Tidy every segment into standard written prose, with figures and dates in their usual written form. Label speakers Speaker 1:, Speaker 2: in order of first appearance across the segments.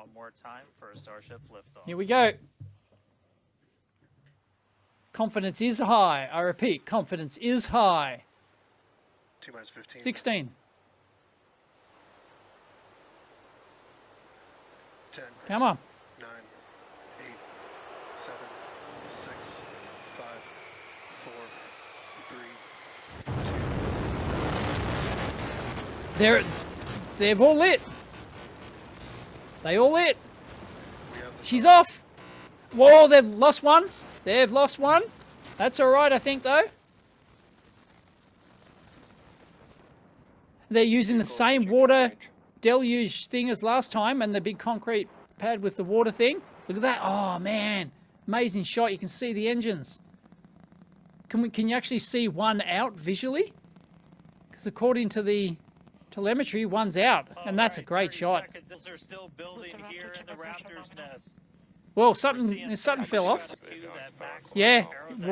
Speaker 1: one more time for a Starship liftoff.
Speaker 2: Here we go. Confidence is high. I repeat, confidence is high.
Speaker 3: 2 minus 15.
Speaker 2: 16.
Speaker 3: 10.
Speaker 2: Come on.
Speaker 3: 9, 8, 7, 6, 5, 4, 3, 2.
Speaker 2: They've all lit. They all lit. She's off. Whoa, they've lost one. They've lost one. That's all right, I think, though. They're using the same water deluge thing as last time and the big concrete pad with the water thing. Look at that. Oh, man. Amazing shot. You can see the engines. Can you actually see one out visually? Because according to the telemetry, one's out. And that's a great shot.
Speaker 1: Are still building here in the Raptor's nest.
Speaker 2: Well, something fell off. Yeah,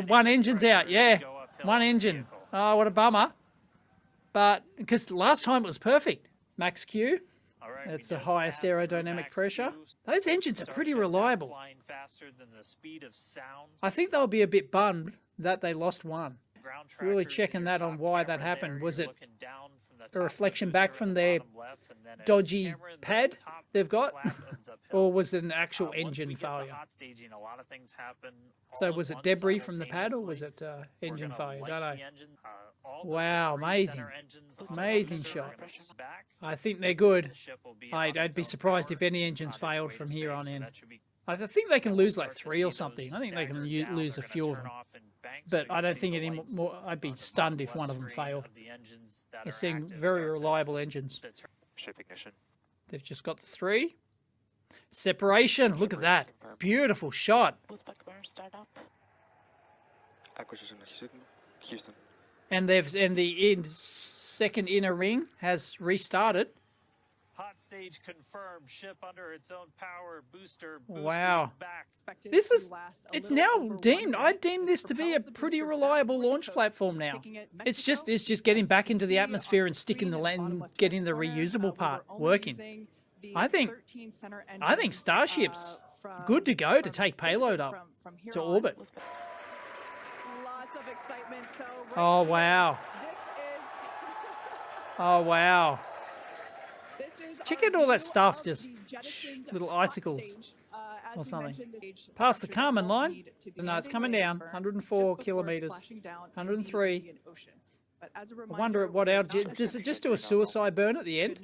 Speaker 2: one engine's out. Yeah, one engine. Oh, what a bummer. But because last time it was perfect. Max Q. That's the highest aerodynamic pressure. Those engines are pretty reliable. I think they'll be a bit bummed that they lost one. Really checking that on why that happened. Was it a reflection back from their dodgy pad they've got? Or was it an actual engine failure? So was it debris from the pad or was it engine failure? Don't know. Wow, amazing. Amazing shot. I think they're good. I'd be surprised if any engines failed from here on in. I think they can lose like 3 or something. I think they can lose a few of them. But I don't think any more. I'd be stunned if one of them failed. They're seeing very reliable engines. They've just got the 3. Separation. Look at that. Beautiful shot. And the second inner ring has restarted.
Speaker 1: Hot stage confirmed. Ship under its own power. Booster
Speaker 2: wow.
Speaker 1: Back.
Speaker 2: It's now deemed. I deem this to be a pretty reliable launch platform now. It's just getting back into the atmosphere and sticking the land, getting the reusable part working. I think Starship's good to go to take payload up to orbit. Oh wow. Oh wow. Check out all that stuff, just little icicles or something. Past the Kármán line. No, it's coming down. 104 kilometers. 103. I wonder at what altitude. Does it just do a suicide burn at the end?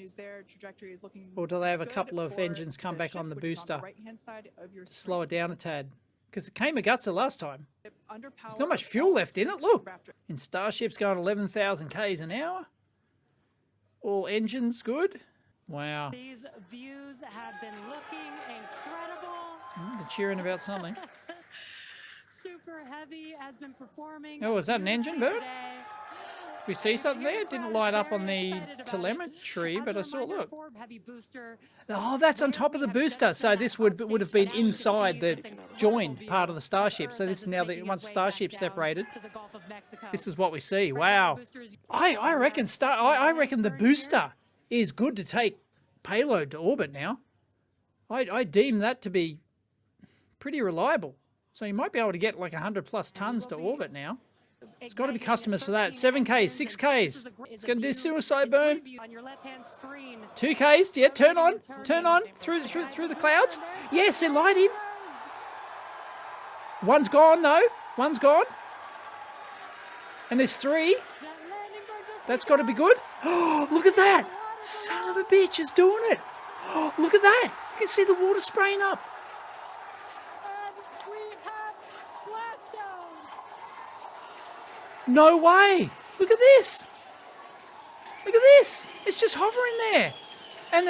Speaker 2: Or do they have a couple of engines come back on the booster to slow it down a tad? Because it came a gutser last time. There's not much fuel left in it, look. And Starship's going 11,000 k's an hour. All engines good. Wow.
Speaker 4: These views have been looking incredible.
Speaker 2: They're cheering about something.
Speaker 4: Super Heavy has been performing.
Speaker 2: Oh, is that an engine, Bert? We see something there? It didn't light up on the telemetry, but I saw, look. Oh, that's on top of the booster. So this would have been inside the joined part of the Starship. So this is now, once Starship's separated, this is what we see. Wow. I reckon the booster is good to take payload to orbit now. I deem that to be pretty reliable. So you might be able to get like 100+ tons to orbit now. It's got to be customers for that. 7Ks, 6Ks. It's going to do suicide burn. 2Ks. Yeah, turn on through the clouds. Yes, they're lighting. One's gone though. One's gone. And there's 3. That's got to be good. Oh, look at that. Son of a bitch is doing it. Oh, look at that. You can see the water spraying up. No way! Look at this! Look at this! It's just hovering there! And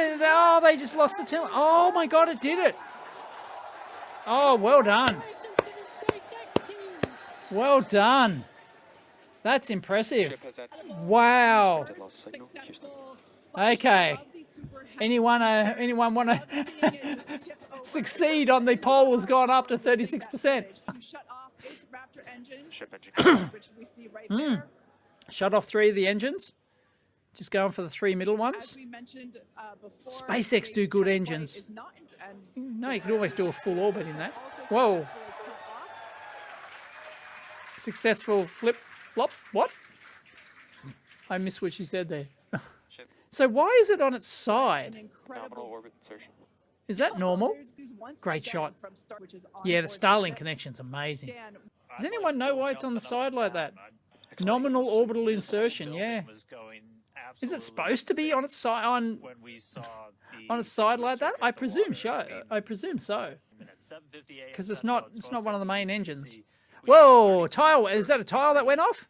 Speaker 2: they just lost the tail. Oh my god, it did it! Oh, well done. Well done. That's impressive. Wow. Okay. Anyone want to succeed on the poll has gone up to 36%. Shut off 3 of the engines Just going for the 3 middle
Speaker 5: As
Speaker 2: ones.
Speaker 5: we mentioned before,
Speaker 2: SpaceX do good engines. No, you can always do a full orbit in that. Whoa. Successful flip flop. What? I missed what she said there. So why is it on its side?
Speaker 3: Nominal orbit insertion.
Speaker 2: Is that normal? Great shot. Yeah, the Starlink connection's amazing. Does anyone know why it's on the side like that? Nominal orbital insertion, yeah. Is it supposed to be on its side on its side like that? I presume so. Because it's not one of the main engines. Whoa, tile! Is that a tile that went off?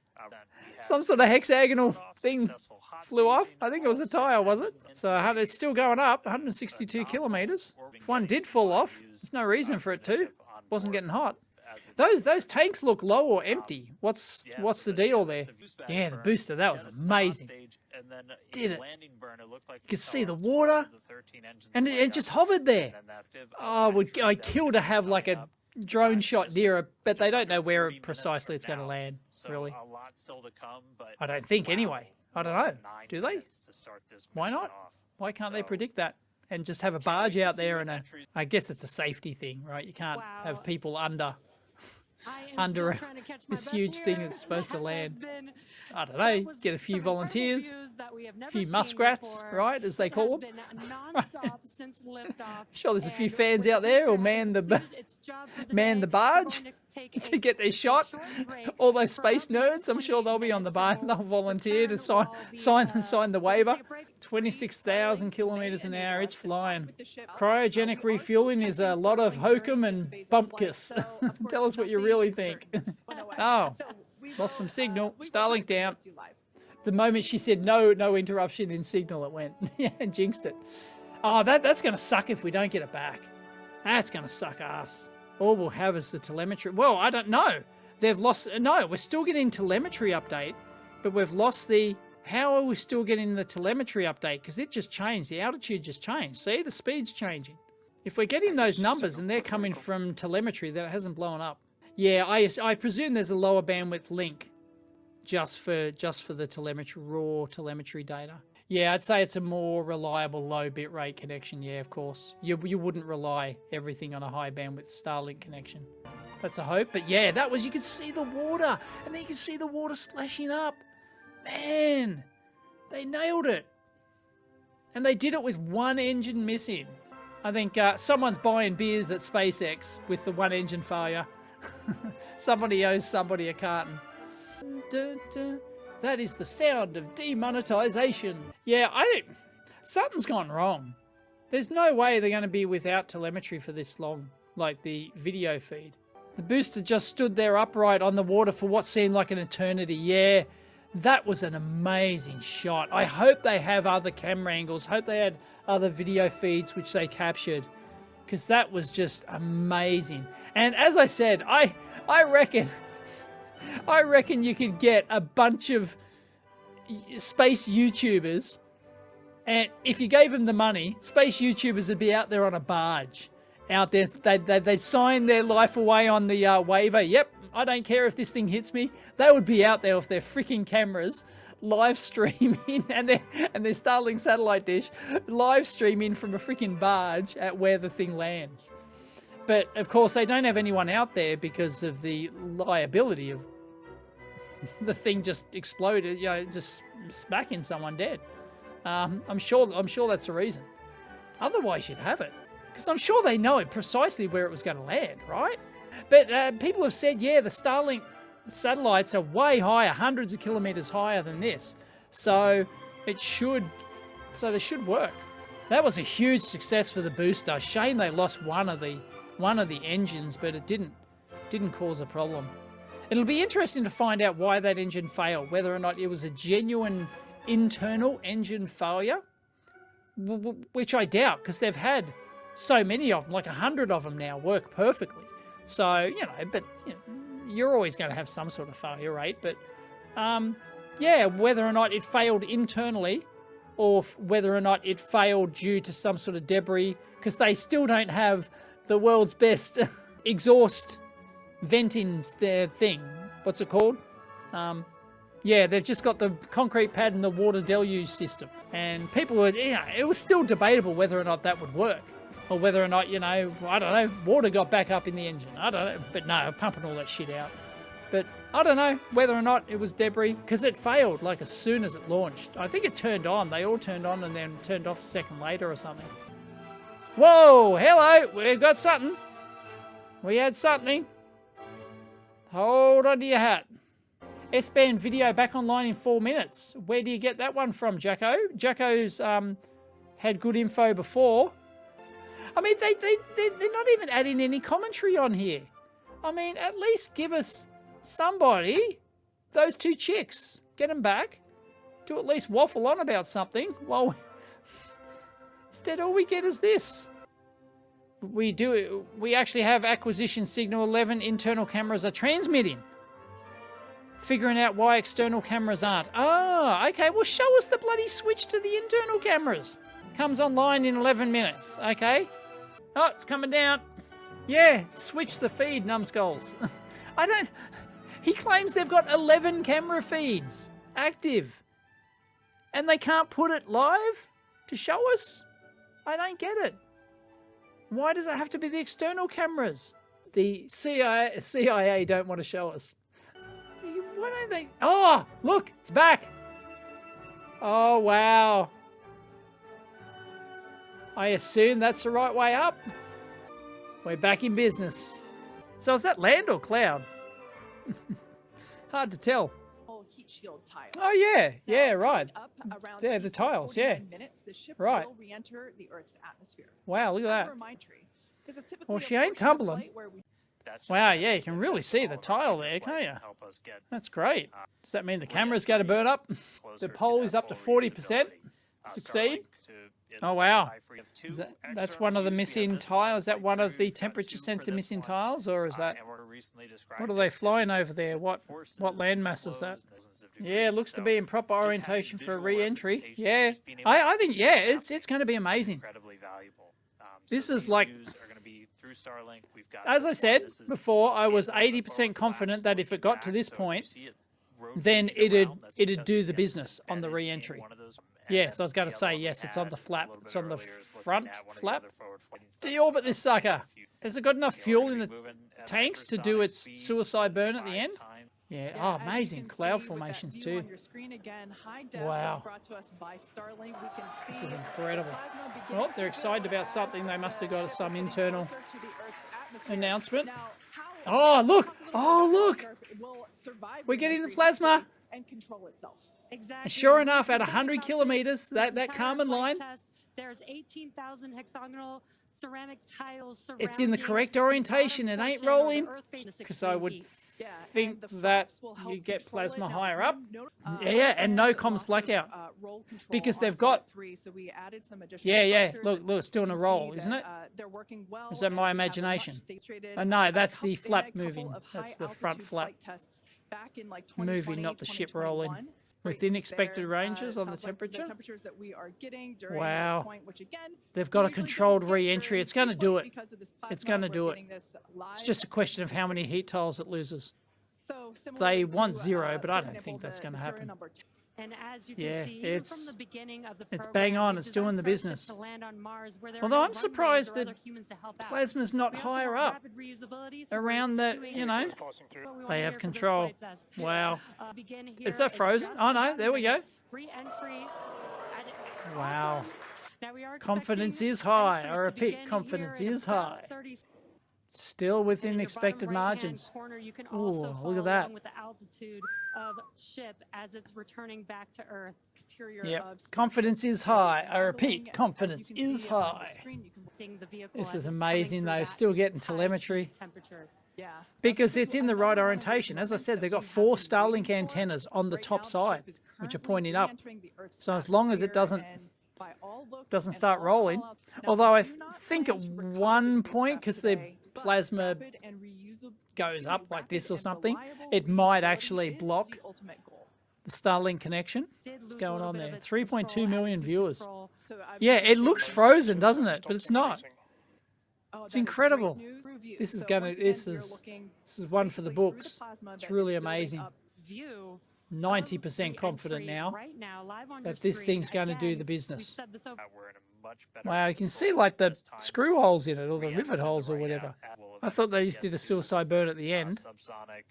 Speaker 2: Some sort of hexagonal thing flew off. I think it was a tile, was it? So it's still going up, 162 kilometers. If one did fall off, there's no reason for it to. Wasn't getting hot. Those tanks look low or empty. What's the deal there? Yeah, the booster, that was amazing. Did it? You could see the water, and it just hovered there. Oh, I'd kill to have like a drone shot near it, but they don't know where precisely it's going to land, really. I don't think anyway. I don't know. Do they? Why not? Why can't they predict that? And just have a barge out there and I guess it's a safety thing, right? You can't have people under this huge thing that's supposed to land. I don't know, get a few volunteers, a few muskrats, right, as they call them. Sure, there's a few fans out there who'll man the barge to get their shot. All those space nerds, I'm sure they'll be on the barge. They'll volunteer to sign the waiver. 26,000 kilometers an hour, it's flying. Cryogenic refueling is a lot of hokum and bumpkus. Tell us what you really think. Oh, lost some signal. Starlink down. The moment she said no interruption in signal, it went. Yeah, and jinxed it. Oh, that's going to suck if we don't get it back. That's going to suck ass. All we'll have is the telemetry. Well, I don't know. They've lost... No, we're still getting telemetry update, but we've lost the... How are we still getting the telemetry update? Because it just changed. The altitude just changed. See, the speed's changing. If we're getting those numbers and they're coming from telemetry, that it hasn't blown up. Yeah, I presume there's a lower bandwidth link just for the telemetry, raw telemetry data. Yeah, I'd say it's a more reliable low bitrate connection. Yeah, of course. You wouldn't rely everything on a high bandwidth Starlink connection. That's a hope. But yeah, that was, you could see the water, and then you could see the water splashing up. Man, they nailed it. And they did it with one engine missing. I think someone's buying beers at SpaceX with the one engine failure. Somebody owes somebody a carton. Dun, dun. That is the sound of demonetization. Yeah, something's gone wrong. There's no way they're going to be without telemetry for this long, like the video feed. The booster just stood there upright on the water for what seemed like an eternity. Yeah, that was an amazing shot. I hope they have other camera angles. Hope they had other video feeds which they captured, because that was just amazing. And as I said, I reckon you could get a bunch of space YouTubers, and if you gave them the money, space YouTubers would be out there on a barge. Out there, they sign their life away on the waiver. Yep, I don't care if this thing hits me. They would be out there with their freaking cameras, live streaming, and their Starlink satellite dish, live streaming from a freaking barge at where the thing lands. But of course, they don't have anyone out there because of the liability of the thing just exploded, you know, just smacking someone dead. I'm sure that's the reason. Otherwise, you'd have it, because I'm sure they know precisely where it was going to land, right? But people have said, yeah, the Starlink satellites are way higher, hundreds of kilometers higher than this, so they should work. That was a huge success for the booster. Shame they lost one of the engines, but it didn't cause a problem. It'll be interesting to find out why that engine failed, whether or not it was a genuine internal engine failure, which I doubt, because they've had so many of them, like 100 of them now, work perfectly. So, you know, but you know, you're always going to have some sort of failure rate. But, yeah, whether or not it failed internally, or whether or not it failed due to some sort of debris, because they still don't have the world's best exhaust venting their thing. What's it called? Yeah, they've just got the concrete pad and the water deluge system. And people were, it was still debatable whether or not that would work. Or whether or not, I don't know, water got back up in the engine. I don't know. But no, pumping all that shit out. But I don't know whether or not it was debris, because it failed like as soon as it launched. I think it turned on. They all turned on and then turned off a second later or something. Whoa, hello, we've got something. We had something. Hold on to your hat. S-band video back online in 4 minutes. Where do you get that one from, Jacko? Jacko's had good info before. I mean, they're not even adding any commentary on here. I mean, at least give us somebody, those two chicks, get them back, to at least waffle on about something. While instead, all we get is this. We actually have acquisition signal 11 internal cameras are transmitting. Figuring out why external cameras aren't. Ah, okay, well show us the bloody switch to the internal cameras. Comes online in 11 minutes, okay. Oh, it's coming down. Yeah, switch the feed, numbskulls. He claims they've got 11 camera feeds active. And they can't put it live to show us? I don't get it. Why does it have to be the external cameras? The CIA don't want to show us. Why don't they? Oh, look, it's back. Oh, wow. I assume that's the right way up. We're back in business. So is that land or cloud? Hard to tell.
Speaker 5: Heat shield tiles.
Speaker 2: Oh, yeah. Yeah,
Speaker 5: Now,
Speaker 2: right.
Speaker 5: coming up around
Speaker 2: Yeah, the tiles, yeah.
Speaker 5: 49 minutes, the ship
Speaker 2: Right.
Speaker 5: will re-enter the Earth's atmosphere.
Speaker 2: Wow, look at
Speaker 5: As a
Speaker 2: that.
Speaker 5: reminder, this is typically
Speaker 2: Well,
Speaker 5: a
Speaker 2: she ain't
Speaker 5: portion of
Speaker 2: tumbling.
Speaker 5: flight where we
Speaker 1: That's just
Speaker 2: Wow,
Speaker 1: gonna
Speaker 2: yeah, you can really see the
Speaker 1: all of our
Speaker 2: tile
Speaker 1: major
Speaker 2: there, can't
Speaker 1: flights
Speaker 2: you?
Speaker 1: and help us get
Speaker 2: That's great. Does that mean the
Speaker 1: We're
Speaker 2: camera's
Speaker 1: getting
Speaker 2: going to burn up?
Speaker 1: closer
Speaker 2: The pole
Speaker 1: that
Speaker 2: is up to
Speaker 1: full
Speaker 2: 40%.
Speaker 1: reusability.
Speaker 2: Succeed?
Speaker 1: Starlink to its
Speaker 2: Oh, wow.
Speaker 1: high frequency. Two
Speaker 2: That's
Speaker 1: extra
Speaker 2: one of the
Speaker 1: RUs. We have
Speaker 2: missing
Speaker 1: this one
Speaker 2: tiles. Is that
Speaker 1: flight
Speaker 2: one of
Speaker 1: crew,
Speaker 2: the
Speaker 1: got
Speaker 2: temperature
Speaker 1: two for
Speaker 2: sensor
Speaker 1: this
Speaker 2: missing
Speaker 1: one.
Speaker 2: tiles, or is that...
Speaker 1: And we're recently described
Speaker 2: What are they
Speaker 1: it
Speaker 2: flying
Speaker 1: as
Speaker 2: over there? What
Speaker 1: forces,
Speaker 2: land mass is that?
Speaker 1: flows, dozens of
Speaker 2: Yeah, it
Speaker 1: degrees.
Speaker 2: looks to
Speaker 1: So
Speaker 2: be in proper
Speaker 1: just having
Speaker 2: orientation for
Speaker 1: visual
Speaker 2: re-entry.
Speaker 1: representation,
Speaker 2: Yeah,
Speaker 1: just being able
Speaker 2: I
Speaker 1: to
Speaker 2: think,
Speaker 1: see
Speaker 2: yeah,
Speaker 1: what's
Speaker 2: it's going to be
Speaker 1: happening is
Speaker 2: amazing.
Speaker 1: incredibly valuable.
Speaker 2: This
Speaker 1: So
Speaker 2: is
Speaker 1: these
Speaker 2: like-
Speaker 1: views are going to be through Starlink. We've got
Speaker 2: As
Speaker 1: this
Speaker 2: I said
Speaker 1: one. This is
Speaker 2: before, I was
Speaker 1: in one of the
Speaker 2: 80%
Speaker 1: forward
Speaker 2: confident
Speaker 1: flaps
Speaker 2: that if it
Speaker 1: looking
Speaker 2: got to
Speaker 1: back.
Speaker 2: this
Speaker 1: So if you
Speaker 2: point,
Speaker 1: see it
Speaker 2: then
Speaker 1: rotating around, that's
Speaker 2: it'd
Speaker 1: because,
Speaker 2: do the
Speaker 1: again,
Speaker 2: business on the
Speaker 1: embedded in
Speaker 2: re-entry.
Speaker 1: one of those.
Speaker 2: Yes,
Speaker 1: And
Speaker 2: I was going
Speaker 1: the
Speaker 2: to
Speaker 1: other
Speaker 2: say,
Speaker 1: one we
Speaker 2: yes, it's on
Speaker 1: had
Speaker 2: the
Speaker 1: a
Speaker 2: flap.
Speaker 1: little bit
Speaker 2: It's on the
Speaker 1: earlier is looking
Speaker 2: front
Speaker 1: at one of the
Speaker 2: flap.
Speaker 1: other forward-flighting
Speaker 2: Deorbit this
Speaker 1: stuff.
Speaker 2: sucker. Has it got enough fuel in the tanks to do its
Speaker 1: speeds
Speaker 2: suicide burn at the
Speaker 1: by
Speaker 2: end?
Speaker 1: time.
Speaker 2: Yeah,
Speaker 5: Yeah,
Speaker 2: oh,
Speaker 5: as you
Speaker 2: amazing.
Speaker 5: can
Speaker 2: Cloud
Speaker 5: see with that
Speaker 2: formations
Speaker 5: view
Speaker 2: too.
Speaker 5: on your screen again, high def
Speaker 2: Wow.
Speaker 5: brought to us by Starlink. We can
Speaker 2: This
Speaker 5: see
Speaker 2: is incredible.
Speaker 5: plasma beginning
Speaker 2: Well,
Speaker 5: to
Speaker 2: they're excited
Speaker 5: build
Speaker 2: about
Speaker 5: as
Speaker 2: something. They
Speaker 5: the
Speaker 2: must have got
Speaker 5: ship is
Speaker 2: some
Speaker 5: getting
Speaker 2: internal
Speaker 5: closer to the Earth's atmosphere.
Speaker 2: announcement.
Speaker 5: Now, how-
Speaker 2: Oh, look.
Speaker 5: talk a little
Speaker 2: Oh,
Speaker 5: bit
Speaker 2: look.
Speaker 5: about how it will survive
Speaker 2: We're getting the
Speaker 5: re-entry
Speaker 2: plasma.
Speaker 5: and control itself.
Speaker 4: Exactly.
Speaker 2: Sure
Speaker 4: And
Speaker 2: enough,
Speaker 4: we
Speaker 2: at
Speaker 4: forget
Speaker 2: 100
Speaker 4: about this.
Speaker 2: kilometers,
Speaker 4: This
Speaker 2: that
Speaker 4: entire
Speaker 2: Kármán
Speaker 4: flight
Speaker 2: line,
Speaker 4: test, there's 18,000 hexagonal ceramic tiles
Speaker 2: it's in the
Speaker 4: surrounding
Speaker 2: correct
Speaker 4: the
Speaker 2: orientation. It
Speaker 4: bottom
Speaker 2: ain't
Speaker 4: portion or the
Speaker 2: rolling.
Speaker 4: earth face.
Speaker 2: Because I would
Speaker 5: Yeah,
Speaker 2: think
Speaker 5: and the
Speaker 2: that
Speaker 5: flaps will help
Speaker 2: you get
Speaker 5: control it.
Speaker 2: plasma
Speaker 5: Now,
Speaker 2: higher up.
Speaker 5: yeah,
Speaker 2: and no comms blackout. Because they've got-
Speaker 5: so we added some additional
Speaker 2: Yeah.
Speaker 5: thrusters,
Speaker 2: Look,
Speaker 5: and
Speaker 2: it's doing
Speaker 5: you
Speaker 2: a
Speaker 5: can
Speaker 2: roll,
Speaker 5: see
Speaker 2: isn't
Speaker 5: that,
Speaker 2: it?
Speaker 5: they're working well.
Speaker 2: Is that
Speaker 5: and
Speaker 2: my
Speaker 5: we have a
Speaker 2: imagination?
Speaker 5: much stated,
Speaker 2: No, that's the
Speaker 5: they
Speaker 2: flap
Speaker 5: had a couple
Speaker 2: moving.
Speaker 5: of
Speaker 2: That's
Speaker 5: high
Speaker 2: the front
Speaker 5: altitude
Speaker 2: flap
Speaker 5: flight tests back in, like,
Speaker 2: moving,
Speaker 5: 2020,
Speaker 2: not the ship
Speaker 5: 2021.
Speaker 2: rolling.
Speaker 5: Great
Speaker 2: Within
Speaker 5: news
Speaker 2: expected
Speaker 5: there.
Speaker 2: ranges on the
Speaker 5: Sounds like
Speaker 2: temperature.
Speaker 5: The temperatures that we are getting during
Speaker 2: Wow.
Speaker 5: this point, which again,
Speaker 2: They've got a
Speaker 5: we usually
Speaker 2: controlled
Speaker 5: don't get
Speaker 2: re-entry.
Speaker 5: during
Speaker 2: It's going to
Speaker 5: spaceflight
Speaker 2: do it.
Speaker 5: because of this
Speaker 2: It's
Speaker 5: plasma.
Speaker 2: going to
Speaker 5: We're
Speaker 2: do it.
Speaker 5: getting this
Speaker 2: It's
Speaker 5: live
Speaker 2: just a question of
Speaker 5: and
Speaker 2: how many heat tiles it loses.
Speaker 5: so
Speaker 2: They
Speaker 5: similarly
Speaker 2: want
Speaker 5: to,
Speaker 2: 0, but
Speaker 5: for
Speaker 2: I don't
Speaker 5: example,
Speaker 2: think that's
Speaker 5: the
Speaker 2: going to
Speaker 5: Zero
Speaker 2: happen.
Speaker 5: number 10.
Speaker 4: And as you can
Speaker 2: Yeah,
Speaker 4: see, even
Speaker 2: it's-
Speaker 4: from the beginning of the
Speaker 2: it's
Speaker 4: program,
Speaker 2: bang on,
Speaker 4: we
Speaker 2: it's doing
Speaker 4: designed
Speaker 2: the
Speaker 4: Starship
Speaker 2: business.
Speaker 4: to land on Mars where there
Speaker 2: Although
Speaker 4: are no
Speaker 2: I'm
Speaker 4: runways
Speaker 2: surprised
Speaker 4: or
Speaker 2: that
Speaker 4: other humans to help out.
Speaker 2: Plasma's not
Speaker 4: We also
Speaker 2: higher
Speaker 4: want
Speaker 2: up.
Speaker 4: rapid reusability, so we're
Speaker 2: Around the,
Speaker 4: doing
Speaker 2: you
Speaker 4: it,
Speaker 2: know,
Speaker 4: but we wanna
Speaker 2: they have
Speaker 4: hear for this
Speaker 2: control.
Speaker 4: flight test.
Speaker 2: Wow.
Speaker 4: Begin
Speaker 2: Is
Speaker 4: here
Speaker 2: that
Speaker 4: in
Speaker 2: frozen?
Speaker 4: just
Speaker 2: Oh, no,
Speaker 4: about a
Speaker 2: there we go.
Speaker 4: minute. Re-entry at
Speaker 2: Wow.
Speaker 4: awesome. Now we are
Speaker 2: Confidence
Speaker 4: expecting
Speaker 2: is high.
Speaker 4: entry
Speaker 2: I
Speaker 4: to
Speaker 2: repeat,
Speaker 4: begin
Speaker 2: confidence
Speaker 4: here in
Speaker 2: is
Speaker 4: about
Speaker 2: high.
Speaker 4: 30
Speaker 2: Still
Speaker 4: And
Speaker 2: within
Speaker 4: in your
Speaker 2: expected
Speaker 4: bottom right-hand
Speaker 2: margins.
Speaker 4: corner, you can
Speaker 2: Ooh,
Speaker 4: also
Speaker 2: look
Speaker 4: follow
Speaker 2: at that.
Speaker 4: along with the altitude of ship as it's returning back to Earth.
Speaker 5: Exterior
Speaker 2: Yep.
Speaker 5: of Starship
Speaker 2: Confidence is
Speaker 5: is
Speaker 2: high. I
Speaker 5: modeling,
Speaker 2: repeat,
Speaker 5: as
Speaker 2: confidence
Speaker 5: you can
Speaker 2: is
Speaker 5: see on the
Speaker 2: high.
Speaker 5: screen, you can
Speaker 4: Seeing the vehicle
Speaker 2: This
Speaker 4: as
Speaker 2: is
Speaker 4: it's coming
Speaker 2: amazing
Speaker 4: through
Speaker 2: though.
Speaker 4: that
Speaker 2: Still getting
Speaker 4: high
Speaker 2: telemetry.
Speaker 4: heat temperature.
Speaker 5: Yeah,
Speaker 2: Because
Speaker 5: this
Speaker 2: it's
Speaker 5: is
Speaker 2: in the
Speaker 5: another
Speaker 2: right
Speaker 5: one of
Speaker 2: orientation. As I said, they've got 4 Starlink antennas on the top side, which are pointing up. So as long as it doesn't start rolling. Although I think at one point, because the plasma goes up like this or something, it might actually block the Starlink connection. What's going on there? 3.2 million viewers. Yeah, it looks frozen, doesn't it? But it's not. It's incredible. This is one for the books. It's really amazing.
Speaker 4: View
Speaker 2: 90% confident now that this thing's going to do the business.
Speaker 1: We're in a much better
Speaker 2: Wow, you can see
Speaker 1: position
Speaker 2: like the
Speaker 1: this time.
Speaker 2: screw holes in it, or the
Speaker 1: Re-enter
Speaker 2: rivet holes or
Speaker 1: right
Speaker 2: whatever.
Speaker 1: will
Speaker 2: I thought they
Speaker 1: eventually
Speaker 2: just did
Speaker 1: get
Speaker 2: a
Speaker 1: to,
Speaker 2: suicide burn at the end.
Speaker 1: subsonic,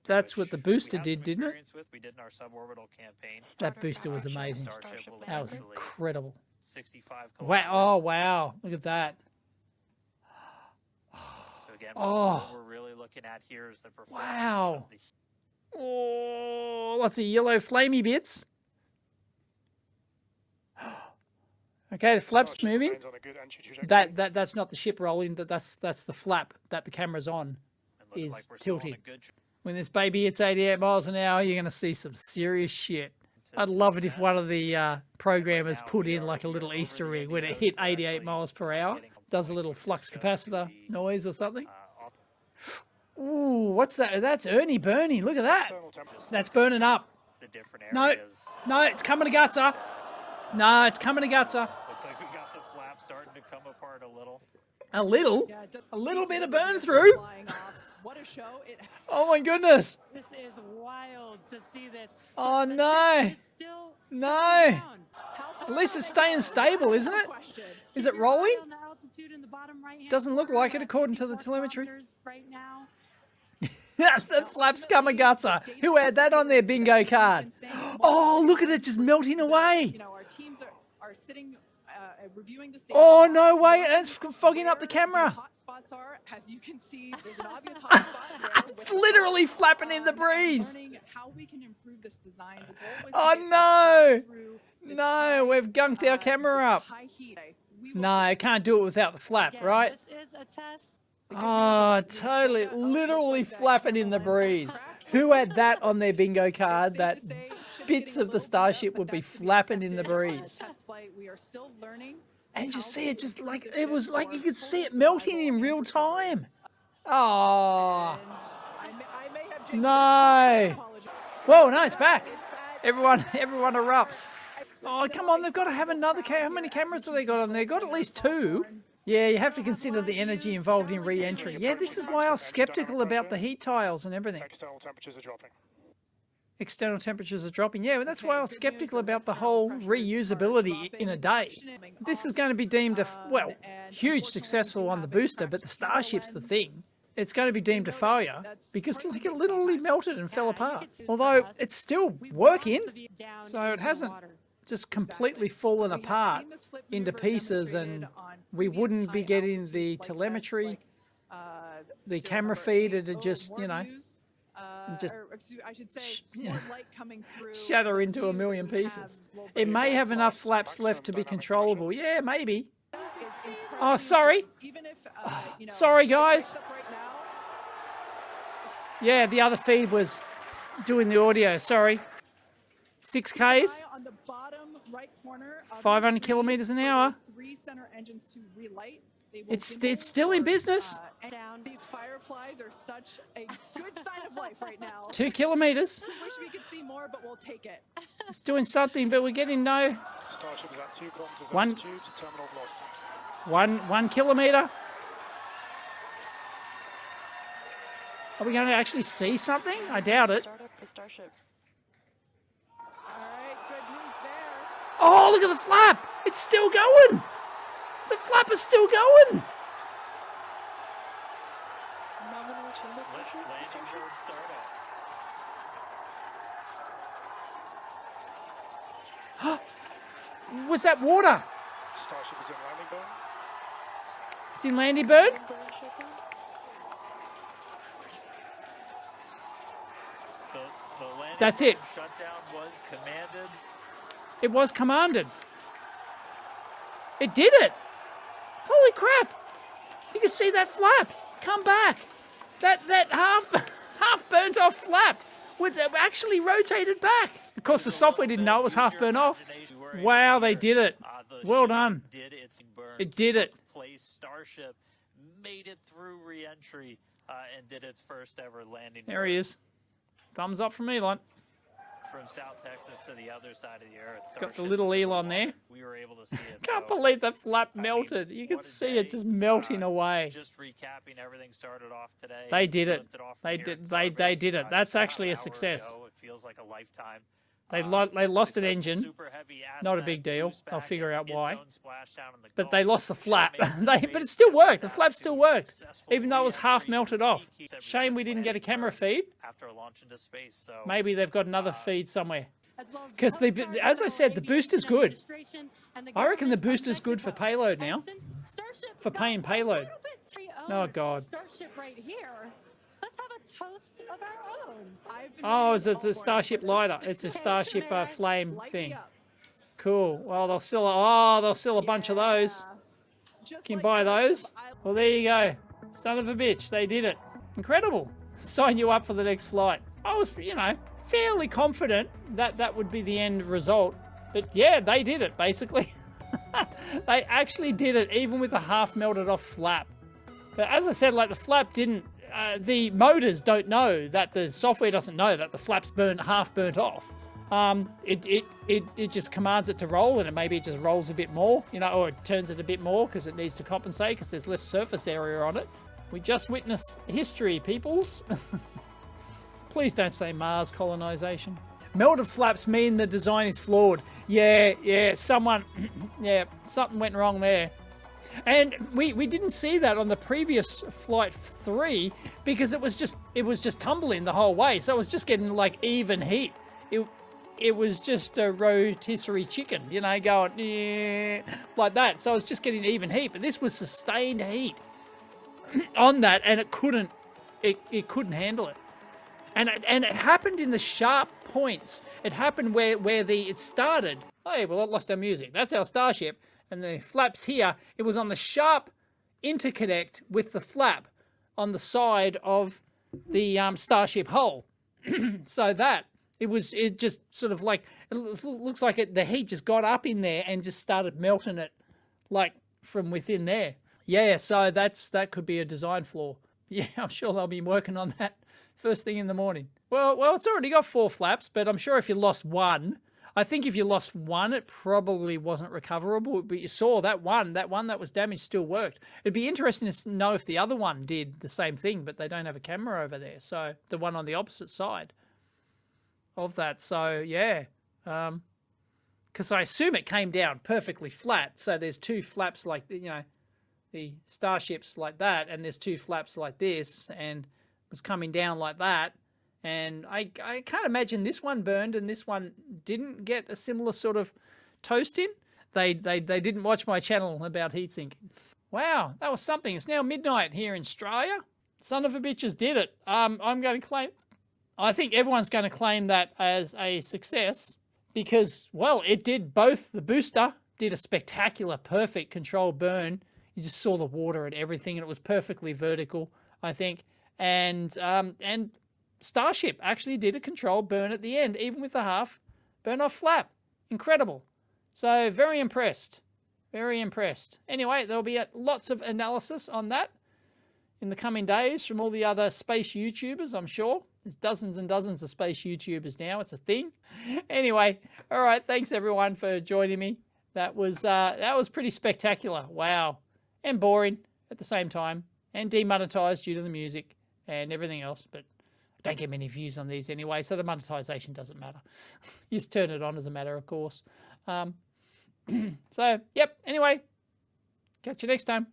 Speaker 2: That's what the
Speaker 1: which
Speaker 2: booster
Speaker 1: we have
Speaker 2: did,
Speaker 1: some
Speaker 2: didn't it?
Speaker 1: experience with. We did in our suborbital campaign.
Speaker 2: That booster was amazing.
Speaker 1: Starship will
Speaker 2: That was
Speaker 1: eventually
Speaker 2: incredible.
Speaker 1: 65
Speaker 2: Wow!
Speaker 1: kilometers.
Speaker 2: Oh wow! Look at that.
Speaker 1: So again,
Speaker 2: Oh.
Speaker 1: what we're really looking at here is the performance
Speaker 2: Wow.
Speaker 1: of the
Speaker 2: Oh, lots of yellow flamey bits. Okay, the flap's moving. That's not the ship rolling. That's the flap that the camera's on.
Speaker 1: and looking
Speaker 2: is
Speaker 1: like we're still on a
Speaker 2: tilting.
Speaker 1: good
Speaker 2: When this baby hits 88 miles an hour, you're going to see some serious shit. I'd love it if one of the programmers put in like a little Easter egg when it hit 88 miles per hour. Does a little flux capacitor noise or something. Ooh, what's that? That's Ernie Bernie. Look at that. That's burning up.
Speaker 1: the different
Speaker 2: No,
Speaker 1: areas.
Speaker 2: no, it's coming to gutter. No, it's coming to gutter.
Speaker 1: Looks like we got the flap starting to come apart a little.
Speaker 2: A little?
Speaker 5: Yeah, it does-
Speaker 2: A little bit of
Speaker 5: the
Speaker 2: burn
Speaker 5: wheels
Speaker 2: through?
Speaker 5: flying off. What a show!
Speaker 2: Oh my goodness.
Speaker 4: This is wild to see this.
Speaker 2: Oh
Speaker 4: The
Speaker 2: no.
Speaker 4: ship is still
Speaker 2: No.
Speaker 4: down.
Speaker 5: How
Speaker 2: At least it's staying stable, isn't it?
Speaker 5: Question.
Speaker 2: Is
Speaker 4: Keep
Speaker 2: it
Speaker 4: your eye
Speaker 2: rolling?
Speaker 4: on the altitude in the bottom right-hand
Speaker 2: Doesn't look
Speaker 4: corner,
Speaker 2: like it
Speaker 4: about
Speaker 2: according to the
Speaker 4: 54
Speaker 2: telemetry.
Speaker 4: kilometers right now.
Speaker 2: The flaps coming gutter. Who had that on their bingo card? Oh, look at it just melting away.
Speaker 5: You know, our teams are sitting reviewing this data.
Speaker 2: Oh, no way. It's fogging up the camera.
Speaker 5: Hot spots are, as you can see, there's an obvious hot spot there.
Speaker 2: It's literally flapping in the breeze.
Speaker 5: Learning how we can improve this design. The goal was to
Speaker 2: Oh,
Speaker 5: get this
Speaker 2: no.
Speaker 5: through this
Speaker 2: No,
Speaker 5: high,
Speaker 2: we've gunked our camera
Speaker 5: this
Speaker 2: up.
Speaker 5: high heat. We will
Speaker 2: No, I can't do it without the flap,
Speaker 4: Again,
Speaker 2: right?
Speaker 4: This is a test.
Speaker 2: Oh, totally, literally flapping in the breeze. Who had that on their bingo card? That bits of the Starship would be flapping in the breeze.
Speaker 5: Test flight, we are still learning.
Speaker 2: And you see it just like, it was like you could see it melting in real time. Oh,
Speaker 5: And I may have jinxed it.
Speaker 2: no.
Speaker 5: I apologize.
Speaker 2: Whoa, no, it's back.
Speaker 5: It's bad.
Speaker 2: Everyone erupts. Oh, come on, they've got to have another camera. How many cameras do they got on there? Got at least 2. Yeah, you have to consider the energy involved in re-entry. Yeah, this is why I was skeptical about the heat tiles and everything.
Speaker 3: External temperatures are dropping.
Speaker 2: External temperatures are dropping. Yeah, but that's why I was skeptical about the whole reusability in a day. This is going to be deemed a, well, huge successful on the booster, but the Starship's the thing. It's going to be deemed a failure because like it literally melted and fell apart. Although it's still working, so it hasn't just completely fallen apart into pieces, and we wouldn't be getting the telemetry, the camera feed, it'd just, you know, just
Speaker 5: I should say, more light coming through.
Speaker 2: shatter into a million pieces. It may have enough flaps left to be controllable. Yeah, maybe. Oh, sorry.
Speaker 5: Even if, you know,
Speaker 2: Sorry, guys.
Speaker 5: right now,
Speaker 2: Yeah, the other feed was doing the audio. Sorry. 6Ks,
Speaker 5: on the bottom right corner of
Speaker 2: 500
Speaker 5: your screen
Speaker 2: kilometers an
Speaker 5: for
Speaker 2: hour.
Speaker 5: those 3 center engines to relight. They will
Speaker 2: It's
Speaker 5: gimbal
Speaker 2: still in
Speaker 5: or,
Speaker 2: business.
Speaker 5: and these fireflies are such a good sign of life right now.
Speaker 2: 2 kilometers.
Speaker 5: We wish we could see more, but we'll take it.
Speaker 2: It's doing something, but we're getting no.
Speaker 3: Starship is at 2 kilometers
Speaker 2: One-
Speaker 3: altitude, terminal lost.
Speaker 2: 1 kilometer. Are we going to actually see something? I doubt it.
Speaker 5: All right, good news there.
Speaker 2: Oh, look at the flap. It's still going. The flap is still going.
Speaker 1: Landing board startup.
Speaker 2: Was that water?
Speaker 3: Starship is in landing burn.
Speaker 2: It's in Landy Bird.
Speaker 1: The landing
Speaker 2: That's it.
Speaker 1: board shutdown was commanded.
Speaker 2: It was commanded. It did it. Holy crap. You can see that flap come back. That half burnt off flap with actually rotated back. Of course, the software didn't know it was half burnt off. Wow, they did it.
Speaker 1: The
Speaker 2: Well
Speaker 1: ship
Speaker 2: done.
Speaker 1: Did its burn.
Speaker 2: It did it.
Speaker 1: Place Starship made it through re-entry and did its first ever landing.
Speaker 2: There he is. Thumbs up from Elon.
Speaker 1: from South Texas to the other side of the Earth.
Speaker 2: It's got the little Elon there.
Speaker 1: We were able to see it.
Speaker 2: Can't
Speaker 1: so,
Speaker 2: believe that flap
Speaker 1: I mean,
Speaker 2: melted. You can
Speaker 1: what a
Speaker 2: see
Speaker 1: day.
Speaker 2: it just melting away.
Speaker 1: Just recapping, everything started off today.
Speaker 2: They did it.
Speaker 1: Lifted off
Speaker 2: They
Speaker 1: from here
Speaker 2: did.
Speaker 1: at
Speaker 2: They
Speaker 1: Starbase,
Speaker 2: did it. That's
Speaker 1: just about
Speaker 2: actually
Speaker 1: an
Speaker 2: a
Speaker 1: hour
Speaker 2: success.
Speaker 1: ago. It feels like a lifetime.
Speaker 2: They lost an
Speaker 1: Successful
Speaker 2: engine.
Speaker 1: super heavy
Speaker 2: Not a
Speaker 1: ascent,
Speaker 2: big deal.
Speaker 1: boost
Speaker 2: I'll
Speaker 1: back,
Speaker 2: figure out
Speaker 1: its
Speaker 2: why.
Speaker 1: own splashdown in the
Speaker 2: But
Speaker 1: Gulf.
Speaker 2: they lost the
Speaker 1: Should've
Speaker 2: flap.
Speaker 1: made the
Speaker 2: But it
Speaker 1: space
Speaker 2: still
Speaker 1: to
Speaker 2: worked. The
Speaker 1: adapt
Speaker 2: flap
Speaker 1: to
Speaker 2: still
Speaker 1: a
Speaker 2: worked,
Speaker 1: successful
Speaker 2: even though it was half
Speaker 1: re-entry
Speaker 2: melted off.
Speaker 1: peak
Speaker 2: Shame we didn't get a camera feed.
Speaker 1: after a launch into space. So
Speaker 2: Maybe they've got another feed somewhere.
Speaker 4: As well as
Speaker 2: 'Cause
Speaker 4: the
Speaker 2: they-
Speaker 4: Coast Guard,
Speaker 2: as I said, the
Speaker 4: Federal
Speaker 2: booster's
Speaker 4: Aviation
Speaker 2: good.
Speaker 4: Administration, and the
Speaker 2: I reckon the
Speaker 4: government of
Speaker 2: booster's good for
Speaker 4: Mexico.
Speaker 2: payload
Speaker 4: And
Speaker 2: now.
Speaker 4: since Starship
Speaker 2: For
Speaker 4: got
Speaker 2: paying
Speaker 4: a
Speaker 2: payload.
Speaker 4: little bit
Speaker 2: Oh, God.
Speaker 4: Starship right here. Let's have a toast of our own.
Speaker 5: I've been
Speaker 2: Oh,
Speaker 5: waiting
Speaker 2: it's a
Speaker 5: all morning
Speaker 2: Starship
Speaker 5: for
Speaker 2: lighter.
Speaker 5: this.
Speaker 2: It's a Starship
Speaker 4: May I
Speaker 2: flame
Speaker 5: Light
Speaker 2: thing.
Speaker 5: me up.
Speaker 2: Cool. Well, they'll sell a bunch of those.
Speaker 5: Yeah. Just
Speaker 2: Can you
Speaker 5: like
Speaker 2: buy
Speaker 5: Starship,
Speaker 2: those?
Speaker 5: I
Speaker 2: Well, there you go. Son of a bitch, they did it. Incredible. Sign you up for the next flight. I was, fairly confident that that would be the end result. But yeah, they did it, basically. They actually did it, even with a half melted off flap. But as I said, like, the flap didn't, the motors don't know that, the software doesn't know that the flap's half burnt off. It just commands it to roll, and maybe it just rolls a bit more, or it turns it a bit more because it needs to compensate because there's less surface area on it. We just witnessed history, peoples. Please don't say Mars colonization. Melted flaps mean the design is flawed. Yeah, something went wrong there. And we didn't see that on the previous Flight 3 because it was just tumbling the whole way. So it was just getting like even heat. It was just a rotisserie chicken, going like that. So it was just getting even heat. But this was sustained heat on that, and it couldn't handle it. And it happened in the sharp points. It happened where it started. Hey, well, I lost our music. That's our Starship. And the flaps here, it was on the sharp interconnect with the flap on the side of the Starship hull. So that, it just sort of like, it looks like the heat just got up in there and just started melting it like from within there. Yeah, so that could be a design flaw. Yeah, I'm sure they'll be working on that first thing in the morning. Well, it's already got 4 flaps, but I'm sure if you lost one, I think if you lost one, it probably wasn't recoverable. But you saw that one that was damaged still worked. It'd be interesting to know if the other one did the same thing, but they don't have a camera over there. So the one on the opposite side of that. So yeah, because I assume it came down perfectly flat. So there's 2 flaps like, the Starships like that, and there's 2 flaps like this, and was coming down like that. And I can't imagine this one burned and this one didn't get a similar sort of toast in. They didn't watch my channel about heatsink. Wow, that was something. It's now midnight here in Australia. Son of a bitches did it. I'm going to claim, I think everyone's going to claim that as a success because, well, it did both. The booster did a spectacular, perfect controlled burn. You just saw the water and everything, and it was perfectly vertical, I think. And Starship actually did a controlled burn at the end, even with the half burn off flap. Incredible. So very impressed. Very impressed. Anyway, there'll be lots of analysis on that in the coming days from all the other space YouTubers, I'm sure. There's dozens and dozens of space YouTubers now. It's a thing. Anyway, all right. Thanks everyone for joining me. That was pretty spectacular. Wow. And boring at the same time. And demonetized due to the music and everything else. But I don't get many views on these anyway, so the monetization doesn't matter. You just turn it on as a matter of course. So, yep. Anyway, catch you next time.